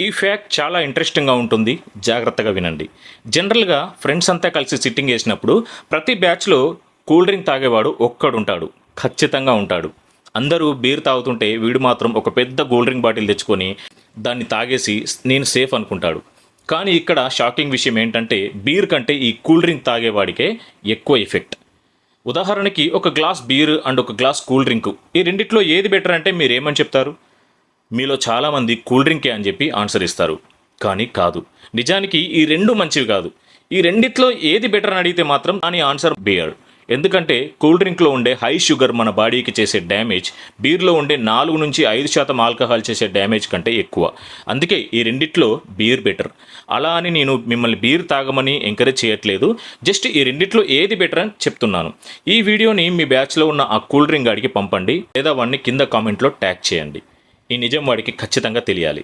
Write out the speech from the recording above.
ఈ ఫ్యాక్ట్ చాలా ఇంట్రెస్టింగ్గా ఉంటుంది, జాగ్రత్తగా వినండి. జనరల్గా ఫ్రెండ్స్ అంతా కలిసి సిట్టింగ్ వేసినప్పుడు ప్రతి బ్యాచ్లో కూల్ డ్రింక్ తాగేవాడు ఒక్కడుంటాడు, ఖచ్చితంగా ఉంటాడు. అందరూ బీర్ తాగుతుంటే వీడు మాత్రం ఒక పెద్ద కూల్ డ్రింక్ బాటిల్ తెచ్చుకొని దాన్ని తాగేసి నేను సేఫ్ అనుకుంటాడు. కానీ ఇక్కడ షాకింగ్ విషయం ఏంటంటే బీర్ కంటే ఈ కూల్ డ్రింక్ తాగేవాడికే ఎక్కువ ఎఫెక్ట్. ఉదాహరణకి ఒక గ్లాస్ బీర్ అండ్ ఒక గ్లాస్ కూల్ డ్రింక్, ఈ రెండిట్లో ఏది బెటర్ అంటే మీరు ఏమని చెప్తారు? మీలో చాలామంది కూల్ డ్రింకే అని చెప్పి ఆన్సర్ ఇస్తారు. కానీ కాదు, నిజానికి ఈ రెండు మంచివి కాదు. ఈ రెండిట్లో ఏది బెటర్ అని అడిగితే మాత్రం దాని ఆన్సర్ బీర్. ఎందుకంటే కూల్ డ్రింక్లో ఉండే హై షుగర్ మన బాడీకి చేసే డ్యామేజ్ బీర్లో ఉండే 4-5% ఆల్కహాల్ చేసే డ్యామేజ్ కంటే ఎక్కువ. అందుకే ఈ రెండిట్లో బీర్ బెటర్. అలా అని నేను మిమ్మల్ని బీర్ తాగమని ఎంకరేజ్ చేయట్లేదు, జస్ట్ ఈ రెండిట్లో ఏది బెటర్ అని చెప్తున్నాను. ఈ వీడియోని మీ బ్యాచ్లో ఉన్న ఆ కూల్ డ్రింక్ గాడికి పంపండి, లేదా వాడిని కింద కామెంట్లో ట్యాగ్ చేయండి. ఈ నిజం వాడికి ఖచ్చితంగా తెలియాలి.